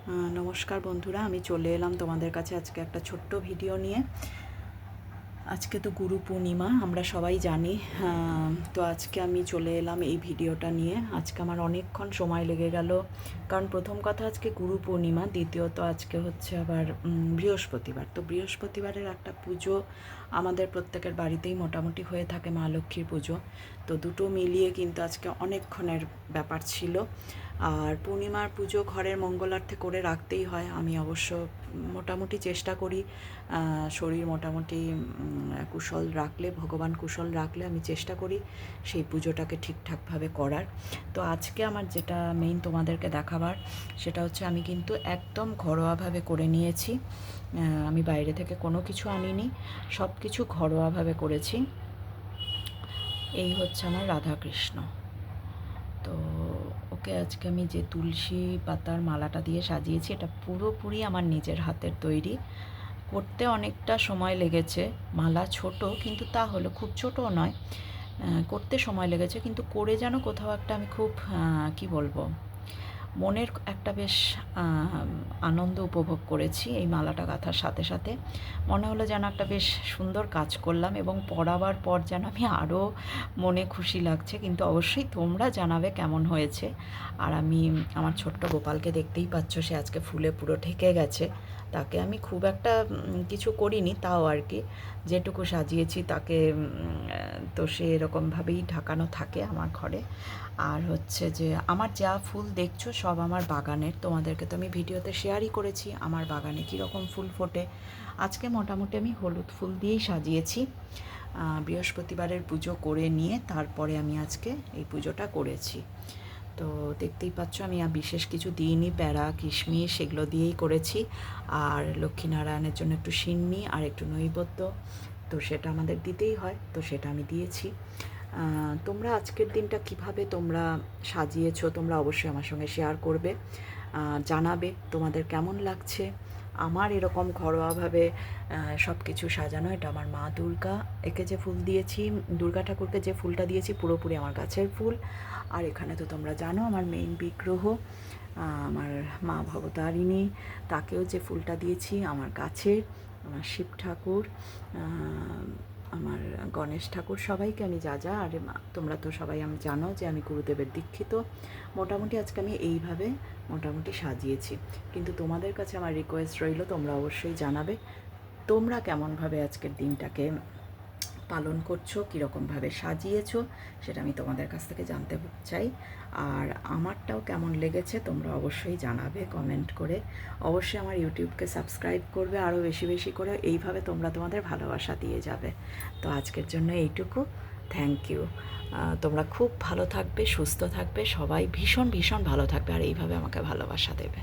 নমস্কার বন্ধুরা, আমি চলে এলাম তোমাদের কাছে আজকে একটা ছোট্ট ভিডিও নিয়ে। আজকে তো গুরু পূর্ণিমা, আমরা সবাই জানি। তো আজকে আমি চলে এলাম এই ভিডিওটা নিয়ে। আজকে আমার অনেকক্ষণ সময় লেগে গেল, কারণ প্রথম কথা আজকে গুরু পূর্ণিমা, দ্বিতীয়ত আজকে হচ্ছে আবার বৃহস্পতিবার। তো বৃহস্পতিবারের একটা পুজো আমাদের প্রত্যেকের বাড়িতেই মোটামুটি হয়ে থাকে, মা লক্ষ্মীর পুজো। তো দুটো মিলিয়ে কিন্তু আজকে অনেকক্ষণের ব্যাপার ছিল। আর পূর্ণিমার পুজো ঘরের মঙ্গলার্থে করে রাখতেই হয়। আমি অবশ্য মোটামুটি চেষ্টা করি, শরীর মোটামুটি কুশল রাখলে, ভগবান কুশল রাখলে আমি চেষ্টা করি সেই পুজোটাকে ঠিকঠাকভাবে করার। তো আজকে আমার যেটা মেইন তোমাদেরকে দেখাবার, সেটা হচ্ছে আমি কিন্তু একদম ঘরোয়াভাবে করে নিয়েছি। আমি বাইরে থেকে কোনো কিছু আনিনি, সব কিছু ঘরোয়াভাবে করেছি। এই হচ্ছে আমার রাধাকৃষ্ণ। তো ওকে আজকে আমি যে তুলসী পাতার মালাটা দিয়ে সাজিয়েছি, এটা পুরোপুরি আমার নিজের হাতের তৈরি। করতে অনেকটা সময় লেগেছে। মালা ছোট, কিন্তু তা হলো খুব ছোটও নয়। করতে সময় লেগেছে, কিন্তু করে যেন কোথাও একটা আমি খুব কি বলবো, মনের একটা বেশ আনন্দ উপভোগ করেছি এই মালাটা গাঁথার সাথে সাথে। মনে হলো যেন একটা বেশ সুন্দর কাজ করলাম, এবং পরাবার পর যেন আমি আরও মনে খুশি লাগছে। কিন্তু অবশ্যই তোমরা জানাবে কেমন হয়েছে। আর আমি আমার ছোট্ট গোপালকে দেখতেই পাচ্ছ, সে আজকে ফুলে পুরো ঢেকে গেছে। তাকে আমি খুব একটা কিছু করিনি, তাও আর কি যেটুকু সাজিয়েছি তাকে, তো সে এরকমভাবেই ঢাকানো থাকে আমার ঘরে। আর হচ্ছে যে আমার যা ফুল দেখছো সব আমার বাগানের, তোমাদেরকে তো আমি ভিডিওতে শেয়ারই করেছি আমার বাগানে কীরকম ফুল ফোটে। আজকে মোটামুটি আমি হলুদ ফুল দিয়েই সাজিয়েছি। বৃহস্পতিবারের পুজো করে নিয়ে তারপরে আমি আজকে এই পুজোটা করেছি। তো দেখতেই পাচ্ছ আমি বিশেষ কিছু দিইনি, প্যারা কিশমিশ এগুলো দিয়েই করেছি। আর লক্ষ্মীনারায়ণের জন্য একটু সিন্নি আর একটু নৈবেদ্য, তো সেটা আমাদের দিতেই হয়, তো সেটা আমি দিয়েছি। তোমরা আজকের দিনটা কিভাবে তোমরা সাজিয়েছো তোমরা অবশ্যই আমার সঙ্গে শেয়ার করবে, জানাবে তোমাদের কেমন লাগছে। আমার এরকম ঘরোয়াভাবে সব কিছু সাজানো, এটা আমার মা দুর্গা, একে যে ফুল দিয়েছি, দুর্গা ঠাকুরকে যে ফুলটা দিয়েছি পুরোপুরি আমার গাছের ফুল। আর এখানে তো তোমরা জানো আমার মেইন বিগ্রহ, আমার মা ভবতারিণী, তাকেও যে ফুলটা দিয়েছি আমার গাছের, আমার শিব ঠাকুর, আমার গণেশ ঠাকুর, সবাইকে আমি যা যা, আর তোমরা তো সবাই আমি জানো যে আমি গুরুদেবের দীক্ষিত। মোটামুটি আজকে আমি এইভাবে মোটামুটি সাজিয়েছি। কিন্তু তোমাদের কাছে আমার রিকোয়েস্ট রইল, তোমরা অবশ্যই জানাবে তোমরা কেমনভাবে আজকের দিনটাকে পালন করছো, কীরকমভাবে সাজিয়েছো, সেটা আমি তোমাদের কাছ থেকে জানতে চাই। আর আমারটাও কেমন লেগেছে তোমরা অবশ্যই জানাবে কমেন্ট করে। অবশ্যই আমার ইউটিউবকে সাবস্ক্রাইব করবে আরও বেশি বেশি করে, এইভাবে তোমরা তোমাদের ভালোবাসা দিয়ে যাবে। তো আজকের জন্য এইটুকু, থ্যাংক ইউ। তোমরা খুব ভালো থাকবে, সুস্থ থাকবে, সবাই ভীষণ ভীষণ ভালো থাকবে, আর এইভাবে আমাকে ভালোবাসা দেবে।